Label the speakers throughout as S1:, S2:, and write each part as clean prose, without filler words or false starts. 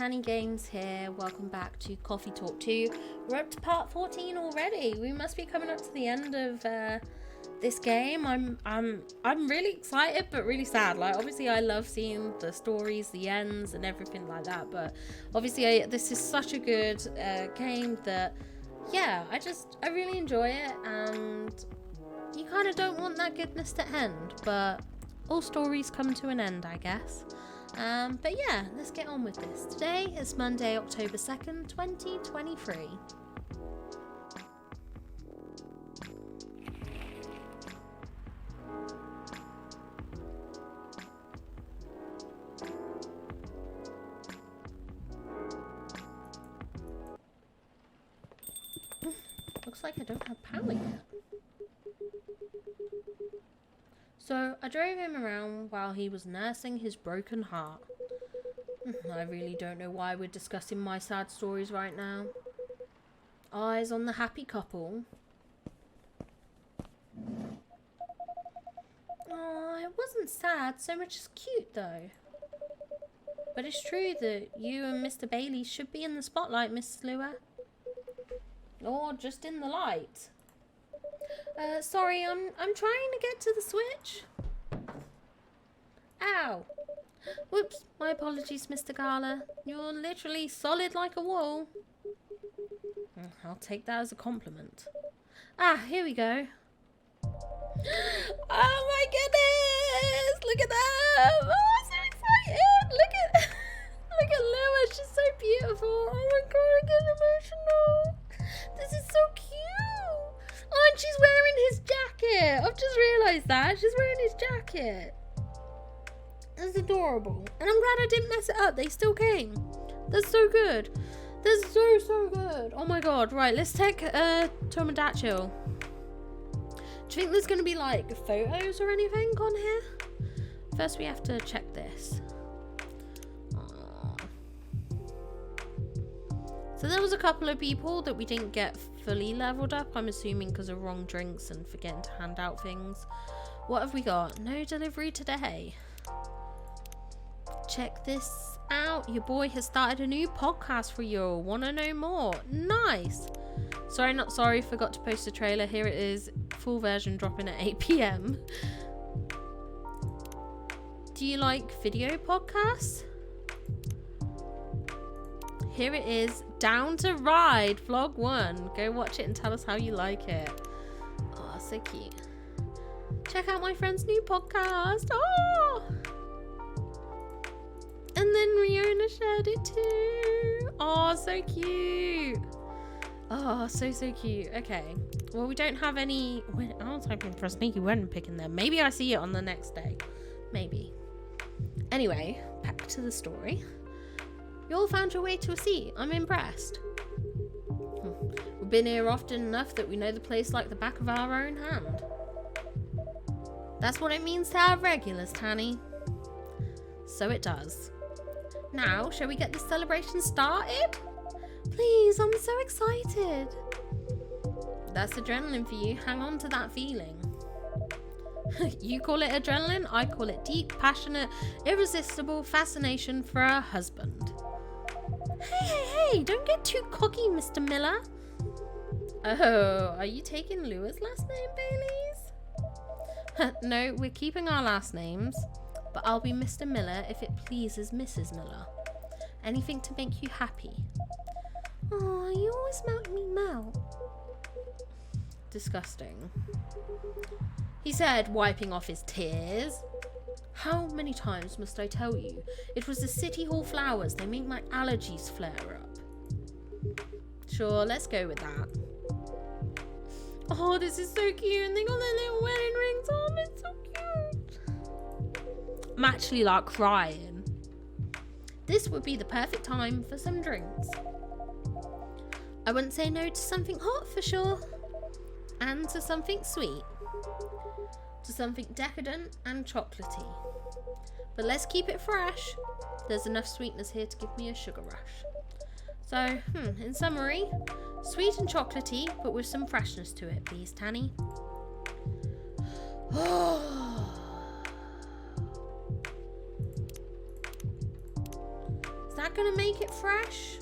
S1: Tanny Games here. Welcome back to Coffee Talk 2. We're up to part 14 already. We must be coming up to the end of this game. I'm really excited but really sad. Like, obviously I love seeing the stories, the ends and everything like that, but obviously this is such a good game that yeah, I really enjoy it, and you kind of don't want that goodness to end, but all stories come to an end, I guess. But yeah, let's get on with this. Today is Monday, October 2nd, 2023. Looks like I don't have power yet. So I drove him around while he was nursing his broken heart. I really don't know why we're discussing my sad stories right now. Eyes on the happy couple. Oh, it wasn't sad so much as cute though. But it's true that you and Mr. Bailey should be in the spotlight, Mrs. Lua. Or just in the light. Sorry, I'm trying to get to the switch. Ow. Whoops, my apologies, Mr. Gala. You're literally solid like a wall. I'll take that as a compliment. Ah, here we go. Oh my goodness! Look at that! Oh, I'm so excited! Look at Lua, she's so beautiful. Oh my god, I get emotional. This is so cute. Oh, and she's wearing his jacket. I've just realised that. She's wearing his jacket. That's adorable. And I'm glad I didn't mess it up. They still came. That's so good. That's so good. Oh my god. Right, let's take Tomodachi. Do you think there's going to be like photos or anything on here? First we have to check this. So there was a couple of people that we didn't get fully leveled up, I'm assuming because of wrong drinks and forgetting to hand out things. What have we got? No delivery today. Check this out. Your boy has started a new podcast for you. Want to know more? Nice. Sorry, not sorry. Forgot to post a trailer. Here it is. Full version dropping at 8 p.m. Do you like video podcasts? Here it is, Down to Ride, vlog 1. Go watch it and tell us how you like it. Oh, so cute. Check out my friend's new podcast. Oh! And then Riona shared it too. Oh, so cute. Oh, so cute. Okay. Well, we don't have any... I was hoping for a sneaky wedding pic in there. Maybe I see it on the next day. Maybe. Anyway, back to the story. You all found your way to a seat. I'm impressed. We've been here often enough that we know the place like the back of our own hand. That's what it means to have regulars, Tanny. So it does. Now, shall we get this celebration started? Please, I'm so excited. That's adrenaline for you. Hang on to that feeling. You call it adrenaline, I call it deep, passionate, irresistible fascination for a husband. Hey, don't get too cocky, Mr. Miller. Oh, are you taking Lua's last name, Bailey's? No, we're keeping our last names, but I'll be Mr. Miller if it pleases Mrs. Miller. Anything to make you happy. Oh, you always make me melt. Disgusting. He said, wiping off his tears. How many times must I tell you? It was the City Hall flowers. They make my allergies flare up. Sure, let's go with that. Oh, this is so cute. And they got their little wedding rings on. It's so cute. I'm actually like crying. This would be the perfect time for some drinks. I wouldn't say no to something hot for sure. And to something sweet. To something decadent and chocolatey. But let's keep it fresh. There's enough sweetness here to give me a sugar rush. So, in summary, sweet and chocolatey, but with some freshness to it, please, Tanny. Is that that gonna make it fresh?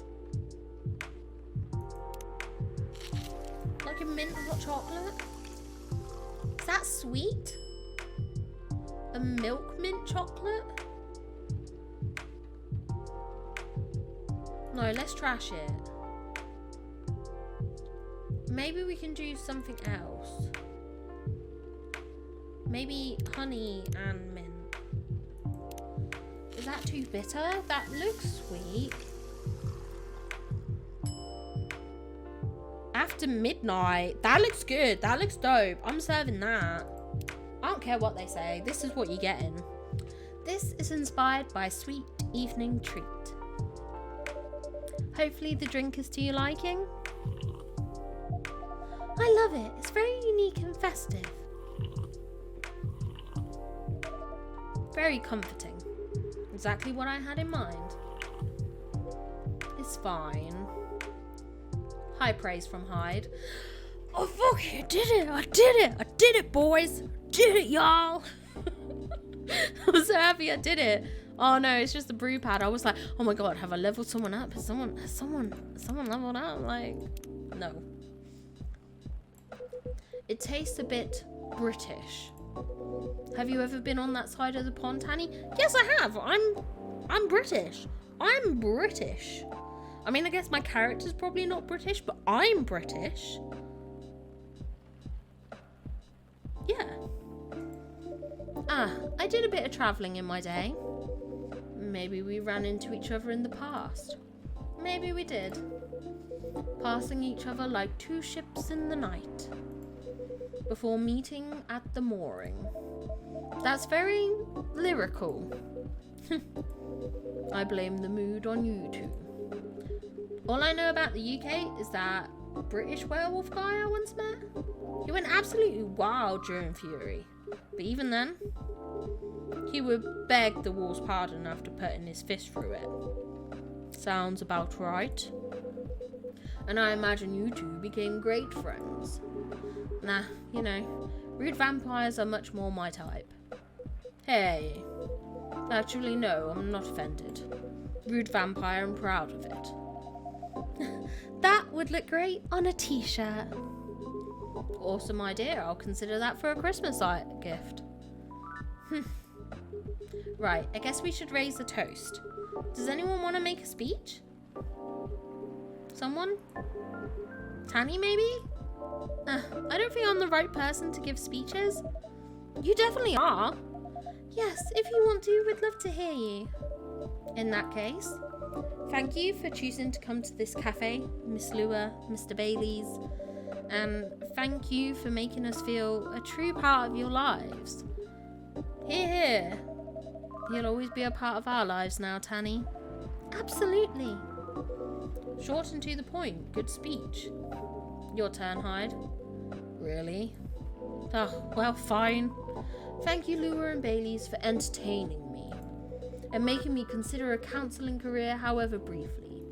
S1: Like a mint hot chocolate? Is that sweet? A milk mint chocolate? No, let's trash it. Maybe we can do something else. Maybe honey and mint. Is that too bitter? That looks sweet. After midnight. That looks good. That looks dope. I'm serving that. I don't care what they say. This is what you're getting. This is inspired by a sweet evening treat. Hopefully the drink is to your liking. I love it. It's very unique and festive. Very comforting. Exactly what I had in mind. It's fine. High praise from Hyde. Oh fuck, I did it! I did it! I did it, boys! I did it, y'all! I'm so happy I did it. Oh no, it's just the brew pad. I was like, oh my god, have I leveled someone up? Has someone leveled up? Like, no. It tastes a bit British. Have you ever been on that side of the pond, Tanny? Yes, I have. I'm British. I'm British. I mean, I guess my character's probably not British, but I'm British. Yeah. I did a bit of travelling in my day. Maybe we ran into each other in the past. Maybe we did. Passing each other like two ships in the night. Before meeting at the mooring. That's very lyrical. I blame the mood on you two. All I know about the UK is that British werewolf guy I once met. He went absolutely wild during Fury. But even then, he would beg the wolf's pardon after putting his fist through it. Sounds about right. And I imagine you two became great friends. Nah, you know, rude vampires are much more my type. Hey. Actually, no, I'm not offended. Rude vampire, I'm proud of it. That would look great on a t-shirt. Awesome idea. I'll consider that for a Christmas gift. Right, I guess we should raise a toast. Does anyone want to make a speech? Someone? Tanny, maybe? I don't think I'm the right person to give speeches. You definitely are. Yes, if you want to, we'd love to hear you. In that case, thank you for choosing to come to this cafe, Miss Lua, Mr. Bailey's, and thank you for making us feel a true part of your lives. Hear, hear. You'll always be a part of our lives now, Tanny. Absolutely. Short and to the point. Good speech. Your turn, Hyde. Really? Oh, well, fine. Thank you, Lua and Bailey's, for entertaining me and making me consider a counselling career, however briefly.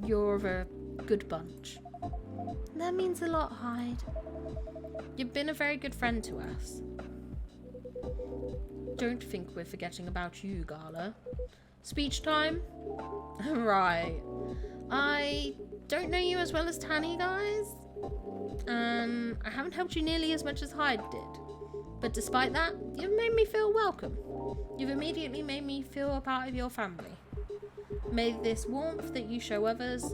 S1: You're a good bunch. That means a lot, Hyde. You've been a very good friend to us. Don't think we're forgetting about you, Gala. Speech time? Right. I don't know you as well as Tanny, guys. I haven't helped you nearly as much as Hyde did. But despite that, you've made me feel welcome. You've immediately made me feel a part of your family. May this warmth that you show others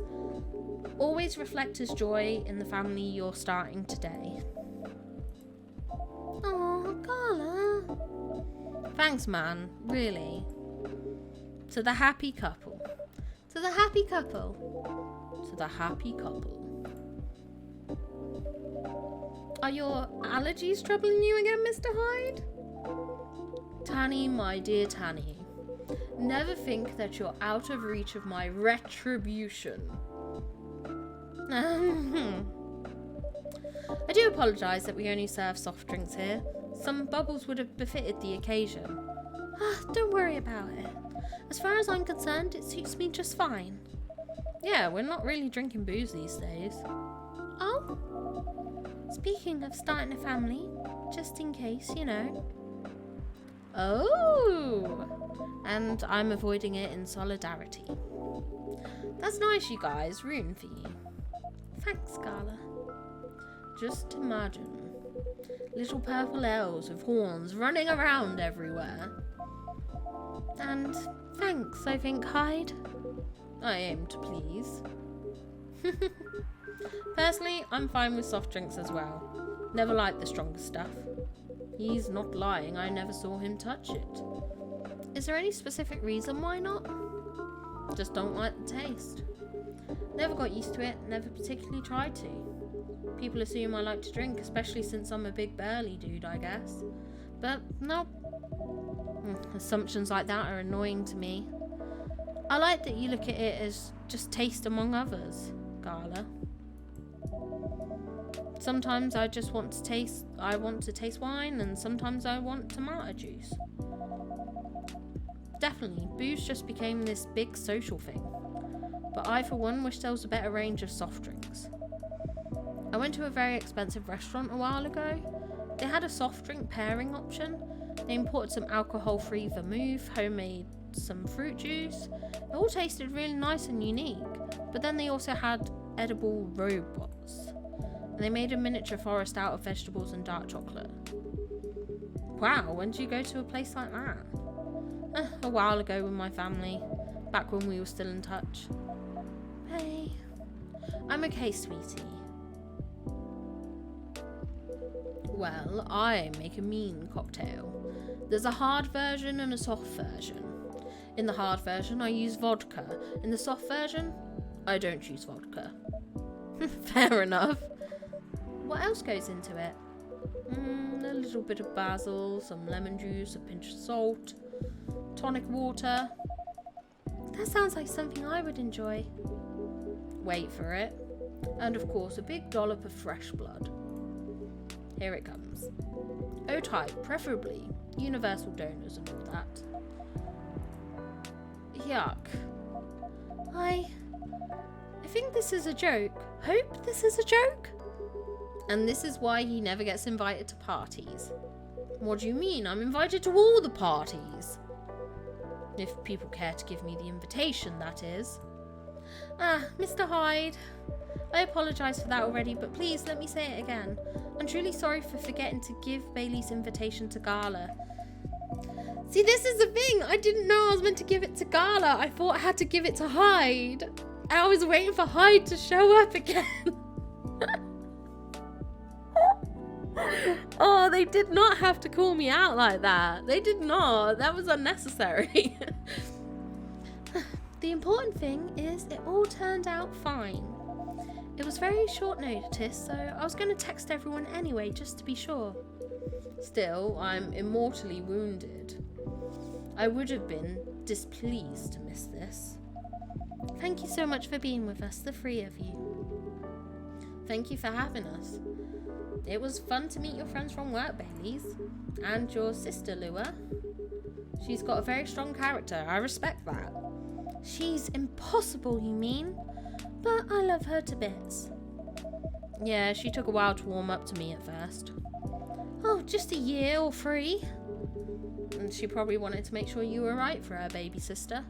S1: always reflect as joy in the family you're starting today. Oh, Gala. Thanks, man. Really. To the happy couple. To the happy couple. To the happy couple. Are your allergies troubling you again, Mr. Hyde? Tanny, my dear Tanny, never think that you're out of reach of my retribution. I do apologise that we only serve soft drinks here. Some bubbles would have befitted the occasion. Don't worry about it. As far as I'm concerned, it suits me just fine. Yeah, we're not really drinking booze these days. Oh? Speaking of starting a family, just in case, you know. Oh, and I'm avoiding it in solidarity. That's nice, you guys. Rooting for you. Thanks, Gala. Just imagine little purple elves with horns running around everywhere. And thanks, I think, Hyde. I aim to please. Personally, I'm fine with soft drinks as well. Never liked the stronger stuff. He's not lying, I never saw him touch it. Is there any specific reason why not? Just don't like the taste. Never got used to it, never particularly tried to. People assume I like to drink, especially since I'm a big burly dude, I guess. But no. Assumptions like that are annoying to me. I like that you look at it as just taste among others, Gala. Sometimes I just want to taste wine, and sometimes I want tomato juice. Definitely, booze just became this big social thing. But I, for one, wish there was a better range of soft drinks. I went to a very expensive restaurant a while ago. They had a soft drink pairing option. They imported some alcohol-free vermouth, homemade some fruit juice. It all tasted really nice and unique. But then they also had edible robots. And they made a miniature forest out of vegetables and dark chocolate. Wow, when did you go to a place like that? A while ago with my family, back when we were still in touch. Hey, I'm okay, sweetie. Well, I make a mean cocktail. There's a hard version and a soft version. In the hard version, I use vodka. In the soft version, I don't use vodka. Fair enough. What else goes into it? A little bit of basil, some lemon juice, a pinch of salt, tonic water. That sounds like something I would enjoy. Wait for it. And of course, a big dollop of fresh blood. Here it comes. O-type, preferably. Universal donors and all that. Yuck. I think this is a joke. Hope this is a joke? And this is why he never gets invited to parties. What do you mean? I'm invited to all the parties. If people care to give me the invitation, that is. Mr. Hyde. I apologise for that already, but please let me say it again. I'm truly sorry for forgetting to give Bailey's invitation to Gala. See, this is the thing. I didn't know I was meant to give it to Gala. I thought I had to give it to Hyde. I was waiting for Hyde to show up again. Oh, they did not have to call me out like that. They did not. That was unnecessary. The important thing is it all turned out fine. It was very short notice, so I was going to text everyone anyway, just to be sure. Still, I'm immortally wounded. I would have been displeased to miss this. Thank you so much for being with us, the three of you. Thank you for having us. It was fun to meet your friends from work, Baileys. And your sister, Lua. She's got a very strong character. I respect that. She's impossible, you mean? But I love her to bits. Yeah, she took a while to warm up to me at first. Oh, just a year or 3. And she probably wanted to make sure you were right for her baby sister.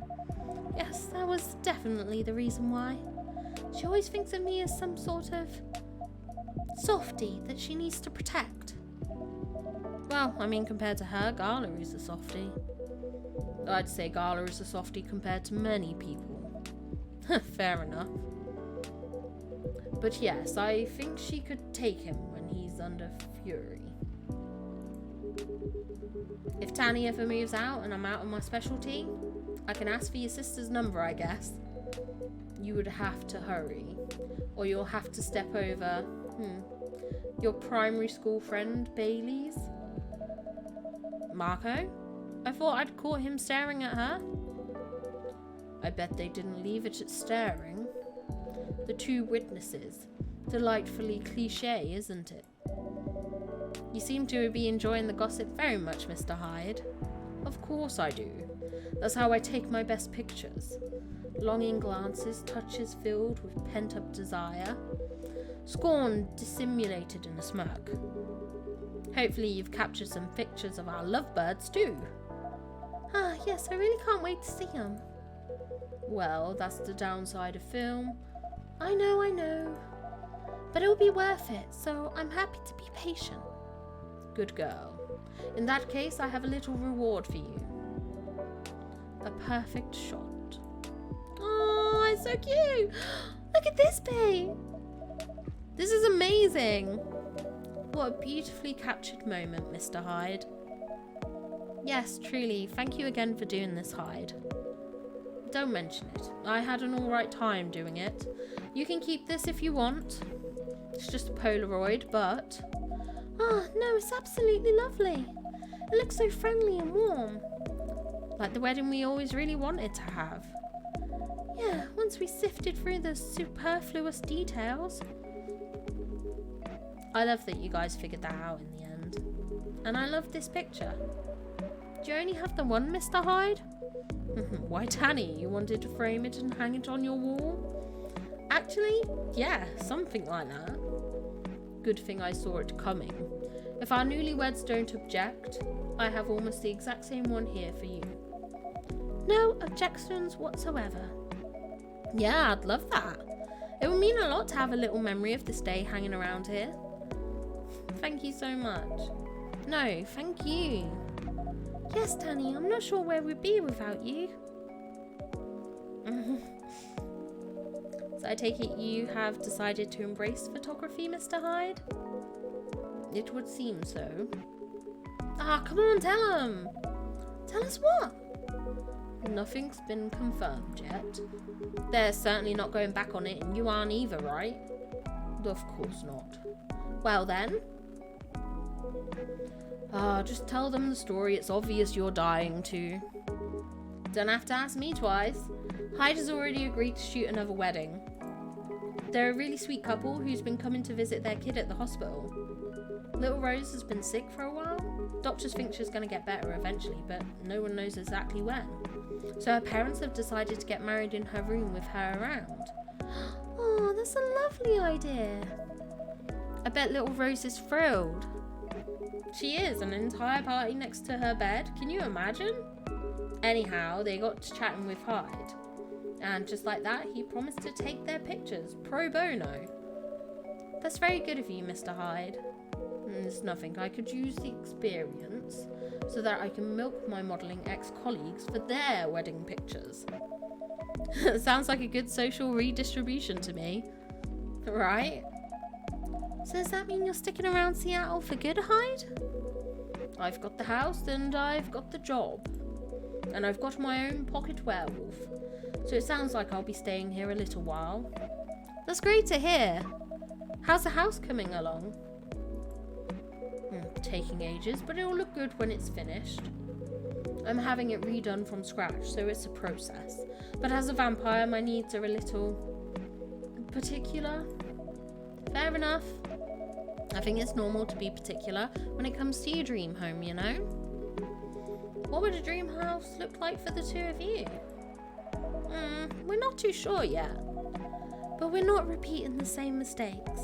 S1: Yes, that was definitely the reason why. She always thinks of me as some sort of softie that she needs to protect. Well, I mean, compared to her, Gala is a softie. I'd say Gala is a softie compared to many people. Fair enough. But yes, I think she could take him when he's under fury. If Tanny ever moves out and I'm out of my specialty, I can ask for your sister's number, I guess. You would have to hurry, or you'll have to step over, your primary school friend, Bailey's. Marco? I thought I'd caught him staring at her. I bet they didn't leave it at staring. The two witnesses. Delightfully cliché, isn't it? You seem to be enjoying the gossip very much, Mr. Hyde. Of course I do. That's how I take my best pictures. Longing glances, touches filled with pent-up desire. Scorn dissimulated in a smirk. Hopefully you've captured some pictures of our lovebirds too. Ah, yes, I really can't wait to see them. Well, that's the downside of film. I know. But it'll be worth it, so I'm happy to be patient. Good girl. In that case, I have a little reward for you. A perfect shot. Oh, it's so cute. Look at this babe. This is amazing. What a beautifully captured moment, Mr. Hyde. Yes, truly, thank you again for doing this, Hyde. Don't mention it. I had an alright time doing it. You can keep this if you want. It's just a Polaroid, but... Ah, no, it's absolutely lovely. It looks so friendly and warm. Like the wedding we always really wanted to have. Yeah, once we sifted through the superfluous details. I love that you guys figured that out in the end. And I love this picture. Do you only have the one, Mr. Hyde? Why, Tanny, you wanted to frame it and hang it on your wall? Actually, yeah, something like that. Good thing I saw it coming. If our newlyweds don't object, I have almost the exact same one here for you. No objections whatsoever. Yeah, I'd love that. It would mean a lot to have a little memory of this day hanging around here. Thank you so much. No, thank you. Yes, Tanny, I'm not sure where we'd be without you. So I take it you have decided to embrace photography, Mr. Hyde? It would seem so. Ah, come on, tell him. Tell us what? Nothing's been confirmed yet. They're certainly not going back on it, and you aren't either, right? Of course not. Well then. Just tell them the story. It's obvious you're dying to. Don't have to ask me twice. Hyde has already agreed to shoot another wedding. They're a really sweet couple who's been coming to visit their kid at the hospital. Little Rose has been sick for a while. Doctors think she's going to get better eventually, but no one knows exactly when. So her parents have decided to get married in her room with her around. Oh, that's a lovely idea. I bet little Rose is thrilled. She is, an entire party next to her bed. Can you imagine? Anyhow, they got to chatting with Hyde. And just like that, he promised to take their pictures, pro bono. That's very good of you, Mr. Hyde. There's nothing. I could use the experience so that I can milk my modelling ex-colleagues for their wedding pictures. Sounds like a good social redistribution to me. Right? So does that mean you're sticking around Seattle for good, Hyde? I've got the house and I've got the job. And I've got my own pocket werewolf. So it sounds like I'll be staying here a little while. That's great to hear. How's the house coming along? Taking ages, but it'll look good when it's finished. I'm having it redone from scratch, so it's a process. But as a vampire, my needs are a little particular. Fair enough. I think it's normal to be particular when it comes to your dream home, you know? What would a dream house look like for the two of you? We're not too sure yet. But we're not repeating the same mistakes.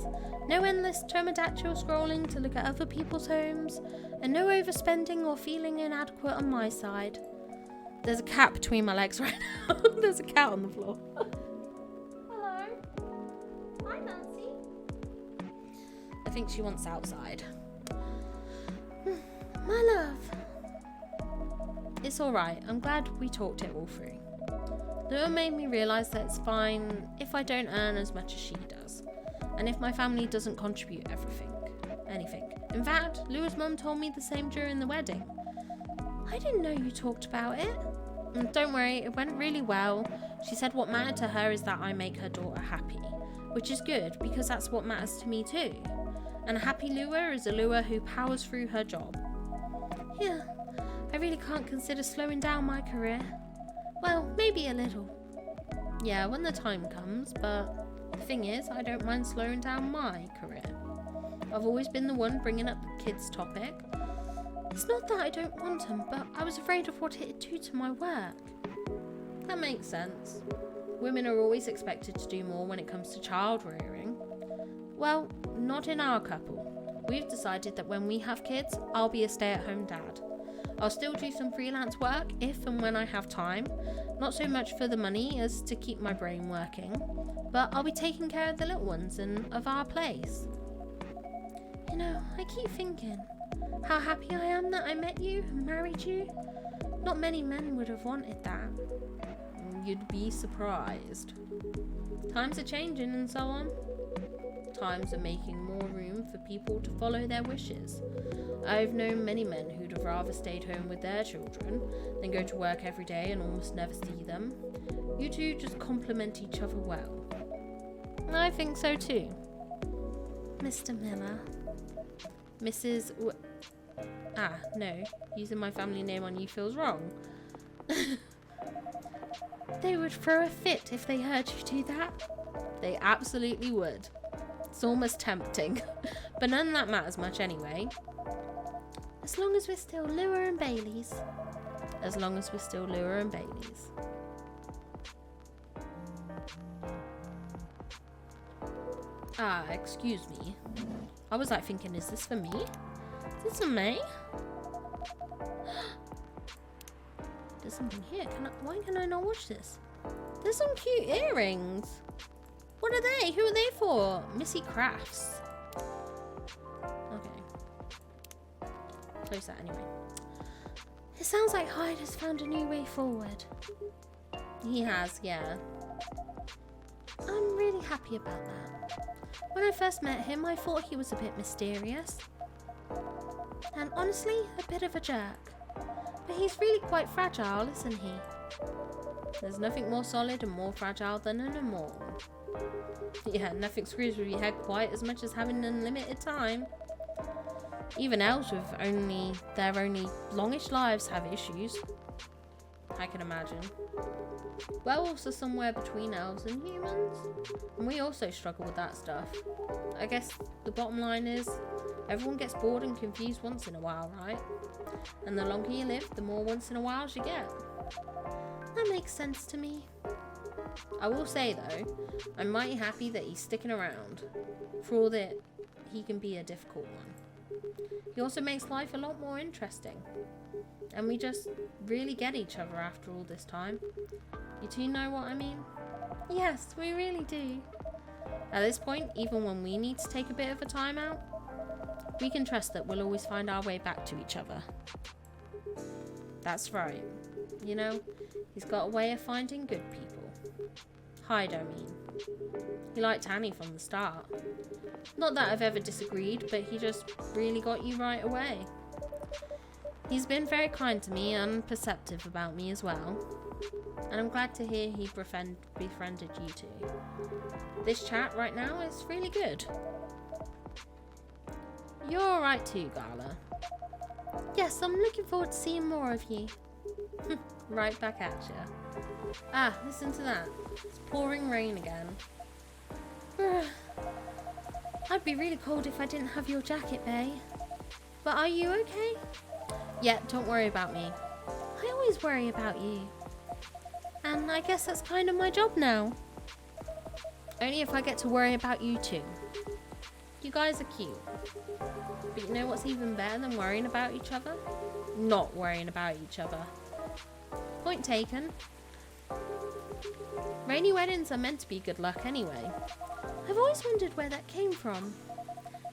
S1: No endless pterodactyl scrolling to look at other people's homes, and no overspending or feeling inadequate on my side. There's a cat between my legs right now. There's a cat on the floor. Hello. Hi, Nancy. I think she wants outside. My love. It's alright. I'm glad we talked it all through. Lua made me realise that it's fine if I don't earn as much as she does, and if my family doesn't contribute anything. In fact, Lua's mum told me the same during the wedding. I didn't know you talked about it. Don't worry, it went really well. She said what mattered to her is that I make her daughter happy, which is good because that's what matters to me too. And a happy Lua is a Lua who powers through her job. Yeah, I really can't consider slowing down my career. Well, maybe a little. Yeah, when the time comes, but the thing is, I don't mind slowing down my career. I've always been the one bringing up the kids' topic. It's not that I don't want them, but I was afraid of what it'd do to my work. That makes sense. Women are always expected to do more when it comes to child rearing. Well, not in our couple. we've decided that when we have kids, I'll be a stay-at-home dad. I'll still do some freelance work if and when I have time, not so much for the money as to keep my brain working, but I'll be taking care of the little ones and of our place. You know, I keep thinking how happy I am that I met you and married you. Not many men would have wanted that. You'd be surprised. Times are changing and so on. Times are making more room for people to follow their wishes. I've known many men who'd have rather stayed home with their children than go to work every day and almost never see them. You two just complement each other well. I think so too. Mr. Miller. Mrs. No. Using my family name on you feels wrong. They would throw a fit if they heard you do that. They absolutely would. It's almost tempting. But none of that matters much anyway. As long as we're still Lure and Baileys. As long as we're still Lure and Baileys. Excuse me. I was like thinking, is this for me? Is this for me? There's something here. Why can I not watch this? There's some cute earrings. What are they? Who are they for? Missy Crafts. Okay. Close that anyway. It sounds like Hyde has found a new way forward. He has, yeah. I'm really happy about that. When I first met him, I thought he was a bit mysterious. And honestly, a bit of a jerk. But he's really quite fragile, isn't he? There's nothing more solid and more fragile than an immortal. Yeah, nothing screws with your head quite as much as having unlimited time. Even elves with their only longish lives have issues. I can imagine. Werewolves are somewhere between elves and humans, and we also struggle with that stuff. I guess the bottom line is, everyone gets bored and confused once in a while, right? And the longer you live, the more once in a whiles you get. That makes sense to me. I will say though, I'm mighty happy that he's sticking around, for all that he can be a difficult one. He also makes life a lot more interesting. And we just really get each other after all this time. You two know what I mean? Yes, we really do. At this point, even when we need to take a bit of a time out, we can trust that we'll always find our way back to each other. That's right. You know, he's got a way of finding good people. Hyde, I mean. He liked Annie from the start. Not that I've ever disagreed, but he just really got you right away. He's been very kind to me and perceptive about me as well. And I'm glad to hear he befriended you two. This chat right now is really good. You're alright too, Gala. Yes, I'm looking forward to seeing more of you. Right back at ya. Listen to that. It's pouring rain again. I'd be really cold if I didn't have your jacket, Bay. But are you okay? Yeah, don't worry about me. I always worry about you. And I guess that's kind of my job now. Only if I get to worry about you too. You guys are cute. But you know what's even better than worrying about each other? Not worrying about each other. Point taken. Rainy weddings are meant to be good luck anyway. I've always wondered where that came from.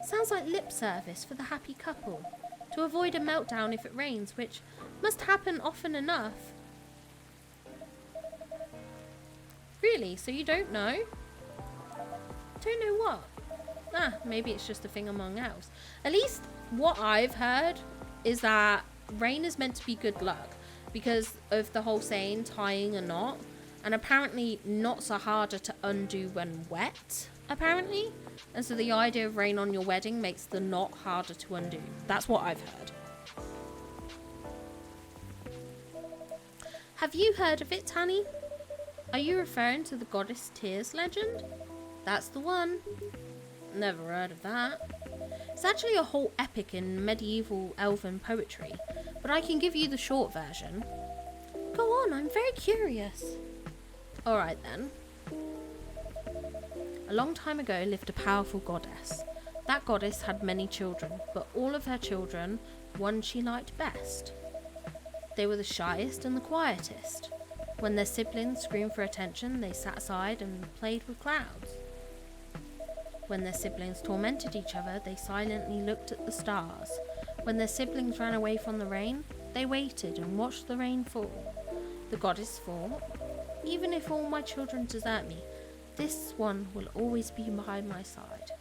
S1: Sounds like lip service for the happy couple. To avoid a meltdown if it rains, which must happen often enough. Really? So you don't know? Don't know what? Maybe it's just a thing among elves. At least what I've heard is that rain is meant to be good luck because of the whole saying tying a knot. And apparently knots are harder to undo when wet, apparently. And so the idea of rain on your wedding makes the knot harder to undo. That's what I've heard. Have you heard of it, Tanny? Are you referring to the goddess Tears legend? That's the one. Never heard of that. It's actually a whole epic in medieval elven poetry, but I can give you the short version. Go on, I'm very curious. Alright then. A long time ago lived a powerful goddess. That goddess had many children, but all of her children, one she liked best. They were the shyest and the quietest. When their siblings screamed for attention, they sat aside and played with clouds. When their siblings tormented each other, they silently looked at the stars. When their siblings ran away from the rain, they waited and watched the rain fall. The goddess thought, even if all my children desert me, this one will always be by my side.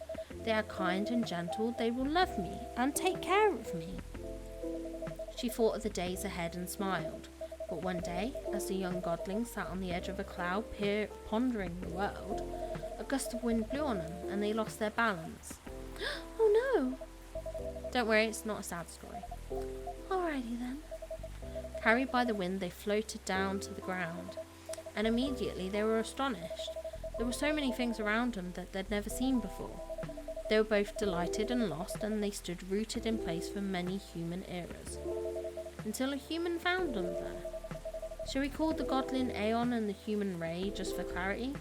S1: They are kind and gentle, they will love me and take care of me. She thought of the days ahead and smiled. But one day, as the young godling sat on the edge of a cloud pondering the world, a gust of wind blew on them and they lost their balance. Oh no! Don't worry, it's not a sad story. Alrighty then. Carried by the wind, they floated down to the ground, and immediately they were astonished. There were so many things around them that they'd never seen before. They were both delighted and lost, and they stood rooted in place for many human eras. Until a human found them there. Shall we call the godling Aeon and the human Ray, just for clarity?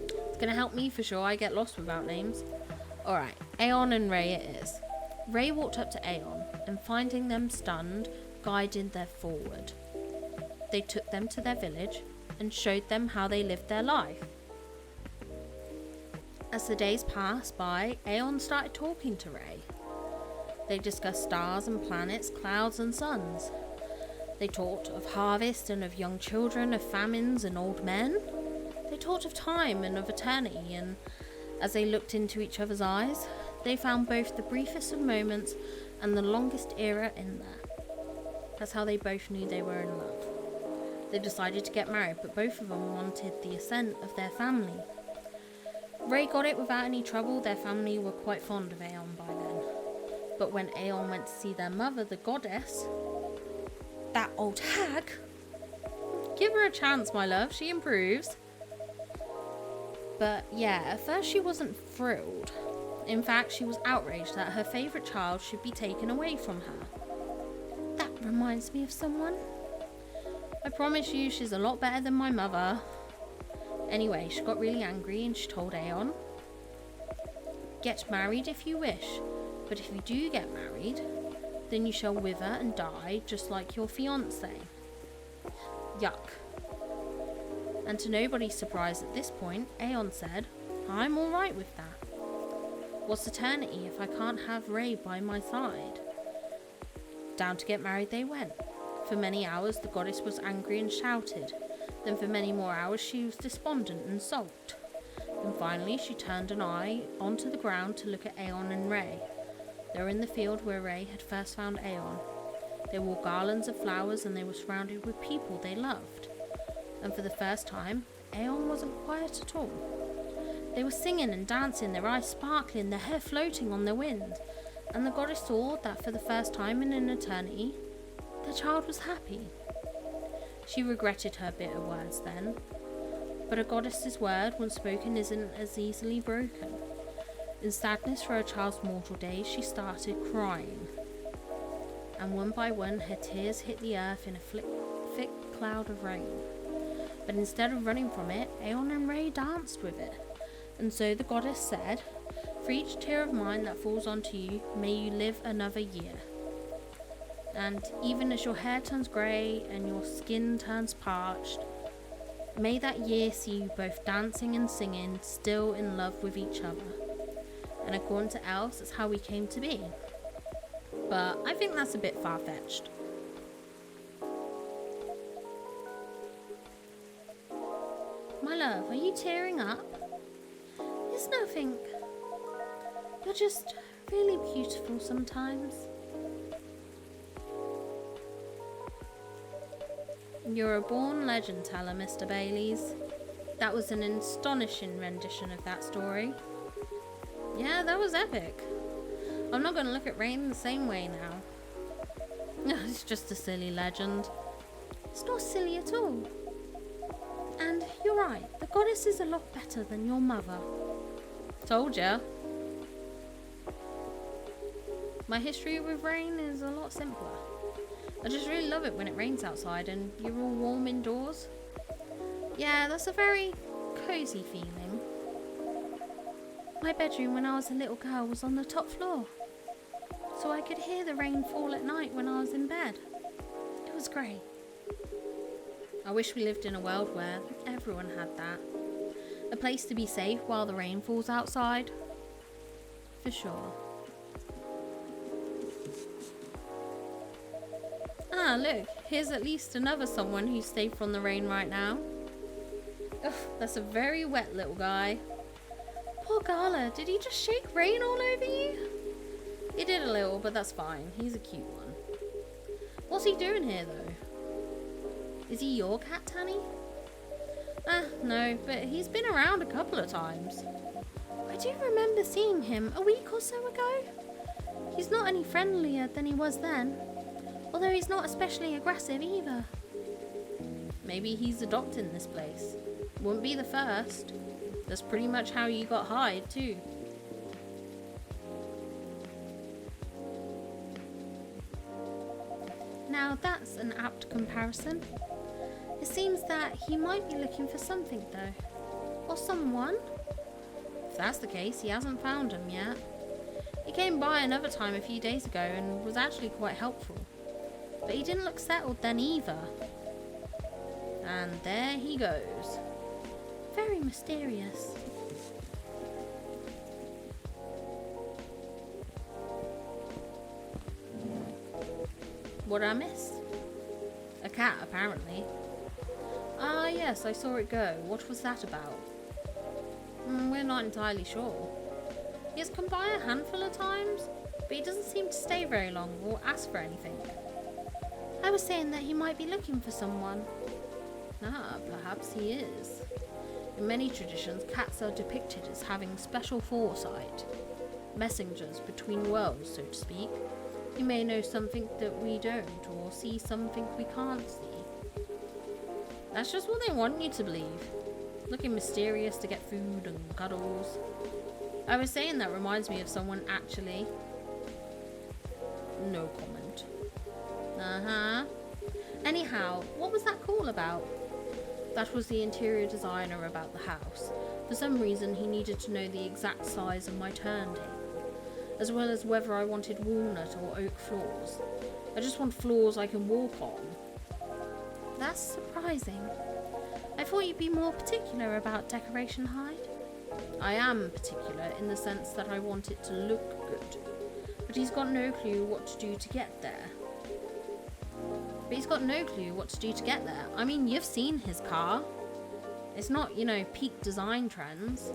S1: It's going to help me for sure, I get lost without names. Alright, Aeon and Ray it is. Ray walked up to Aeon, and finding them stunned, guided them forward. They took them to their village, and showed them how they lived their life. As the days passed by, Aeon started talking to Ray. They discussed stars and planets, clouds and suns. They talked of harvest and of young children, of famines and old men. They talked of time and of eternity, and as they looked into each other's eyes, they found both the briefest of moments and the longest era in there. That's how they both knew they were in love. They decided to get married, but both of them wanted the assent of their family. Ray got it without any trouble. Their family were quite fond of Aeon by then. But when Aeon went to see their mother, the goddess, that old hag, give her a chance, my love, she improves. But yeah, at first she wasn't thrilled. In fact, she was outraged that her favourite child should be taken away from her. That reminds me of someone. I promise you she's a lot better than my mother. Anyway, she got really angry and she told Aeon, get married if you wish, but if you do get married, then you shall wither and die just like your fiancé. Yuck. And to nobody's surprise at this point, Aeon said, I'm alright with that. What's eternity if I can't have Ray by my side? Down to get married they went. For many hours the goddess was angry and shouted. Then for many more hours she was despondent and sulked. And finally she turned an eye onto the ground to look at Aeon and Ray. They were in the field where Ray had first found Aeon. They wore garlands of flowers and they were surrounded with people they loved. And for the first time, Aeon wasn't quiet at all. They were singing and dancing, their eyes sparkling, their hair floating on the wind. And the goddess saw that for the first time in an eternity, the child was happy. She regretted her bitter words then, but a goddess's word, once spoken, isn't as easily broken. In sadness for her child's mortal days, she started crying. And one by one, her tears hit the earth in a thick cloud of rain. But instead of running from it, Aeon and Ray danced with it. And so the goddess said, for each tear of mine that falls onto you, may you live another year. And even as your hair turns grey and your skin turns parched, may that year see you both dancing and singing, still in love with each other. And according to elves, that's how we came to be. But I think that's a bit far-fetched. My love, are you tearing up? It's nothing. You're just really beautiful sometimes. You're a born legend teller, Mr. Baileys. That was an astonishing rendition of that story. Yeah, that was epic. I'm not going to look at rain the same way now. It's just a silly legend. It's not silly at all. And you're right, the goddess is a lot better than your mother. Told ya. My history with rain is a lot simpler. I just really love it when it rains outside and you're all warm indoors. Yeah, that's a very cozy feeling. My bedroom when I was a little girl was on the top floor, so I could hear the rain fall at night when I was in bed. It was great. I wish we lived in a world where everyone had that. A place to be safe while the rain falls outside. For sure. Ah, look, here's at least another someone who's safe from the rain right now. Ugh, that's a very wet little guy. Poor Gala, did he just shake rain all over you? He did a little, but that's fine. He's a cute one. What's he doing here, though? Is he your cat, Tanny? No, but he's been around a couple of times. I do remember seeing him a week or so ago. He's not any friendlier than he was then, although he's not especially aggressive either. Maybe he's adopting this place. Wouldn't be the first. That's pretty much how you got Hyde, too. Now that's an apt comparison. It seems that he might be looking for something though. Or someone. If that's the case, he hasn't found him yet. He came by another time a few days ago and was actually quite helpful. But he didn't look settled then either. And there he goes. Very mysterious. What did I miss? A cat, apparently. Ah, yes, I saw it go. What was that about? We're not entirely sure. He has come by a handful of times, but he doesn't seem to stay very long or ask for anything. I was saying that he might be looking for someone. Ah, perhaps he is. In many traditions, cats are depicted as having special foresight. Messengers between worlds, so to speak. You may know something that we don't, or see something we can't see. That's just what they want you to believe. Looking mysterious to get food and cuddles. I was saying that reminds me of someone actually. No comment. Uh-huh. Anyhow, what was that call about? That was the interior designer about the house. For some reason, he needed to know the exact size of my turntable, as well as whether I wanted walnut or oak floors. I just want floors I can walk on. That's surprising. I thought you'd be more particular about decoration, Hyde. I am particular in the sense that I want it to look good, but he's got no clue what to do to get there. I mean, you've seen his car. It's not, peak design trends.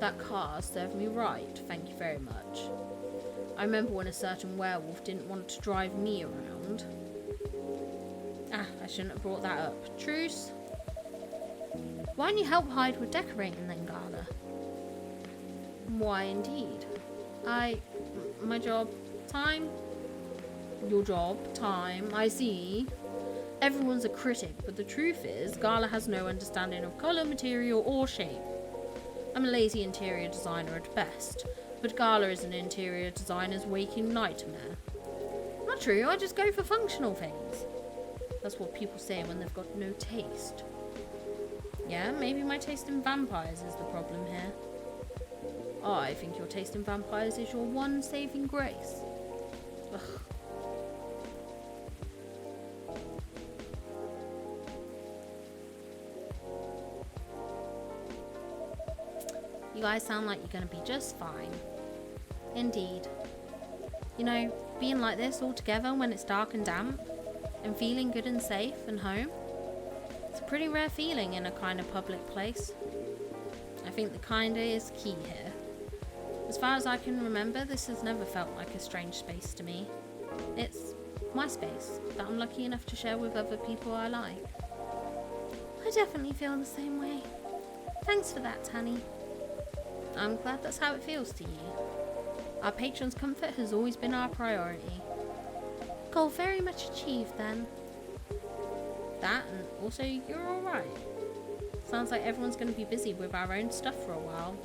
S1: That car served me right, thank you very much. I remember when a certain werewolf didn't want to drive me around. I shouldn't have brought that up. Truce. Why don't you help Hyde with decorating then, Gala? Why indeed. My job, time? Your job, time, I see. Everyone's a critic, but the truth is, Gala has no understanding of colour, material, or shape. I'm a lazy interior designer at best, but Gala is an interior designer's waking nightmare. Not true, I just go for functional things. That's what people say when they've got no taste. Yeah, maybe my taste in vampires is the problem here. I think your taste in vampires is your one saving grace. Ugh. You guys sound like you're going to be just fine. Indeed. Being like this all together when it's dark and damp, and feeling good and safe and home, it's a pretty rare feeling in a kind of public place. I think the kinda is key here. As far as I can remember, this has never felt like a strange space to me. It's my space that I'm lucky enough to share with other people I like. I definitely feel the same way. Thanks for that, Tanny. I'm glad that's how it feels to you. Our patrons' comfort has always been our priority. Goal very much achieved then. That, and also you're alright. Sounds like everyone's going to be busy with our own stuff for a while.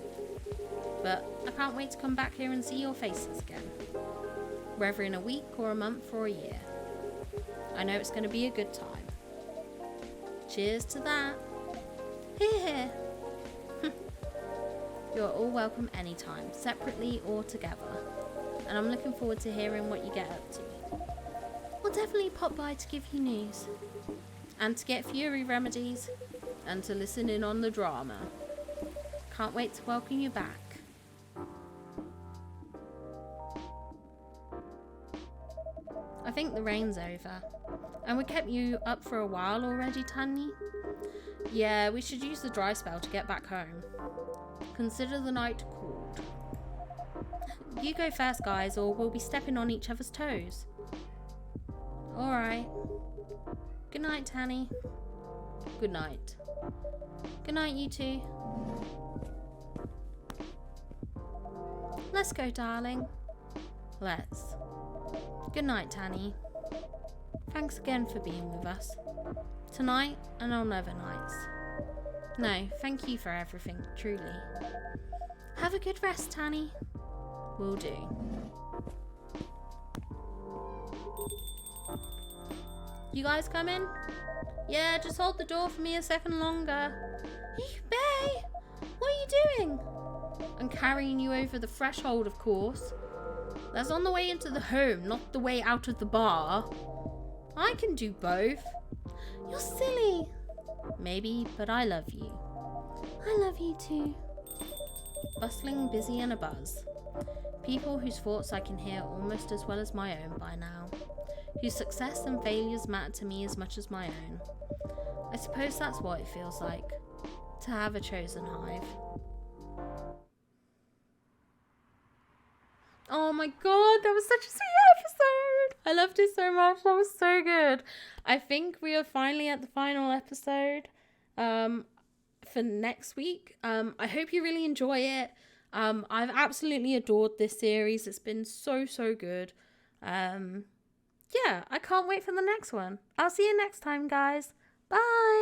S1: But I can't wait to come back here and see your faces again. Whether in a week or a month or a year. I know it's going to be a good time. Cheers to that. Here. You're all welcome anytime, separately or together. And I'm looking forward to hearing what you get up to. We'll definitely pop by to give you news. And to get Fury remedies. And to listen in on the drama. Can't wait to welcome you back. I think the rain's over. And we kept you up for a while already, Tanny. Yeah, we should use the dry spell to get back home. Consider the night called. You go first, guys, or we'll be stepping on each other's toes. Alright. Good night, Tanny. Good night. Good night, you two. Let's go, darling. Let's. Good night, Tanny. Thanks again for being with us. Tonight and on other nights. No, thank you for everything, truly. Have a good rest, Tanny. Will do. You guys coming? Yeah, just hold the door for me a second longer. Bae! What are you doing? I'm carrying you over the threshold, of course. That's on the way into the home, not the way out of the bar. I can do both. You're silly. Maybe, but I love you. I love you too. Bustling, busy and abuzz. People whose thoughts I can hear almost as well as my own by now. Whose success and failures matter to me as much as my own. I suppose that's what it feels like. To have a chosen hive. Oh my god, that was such a sweet episode. I loved it so much. That was so good. I think we are finally at the final episode for next week. I hope you really enjoy it. I've absolutely adored this series. It's been so good. Yeah, I can't wait for the next one. I'll see you next time, guys. Bye.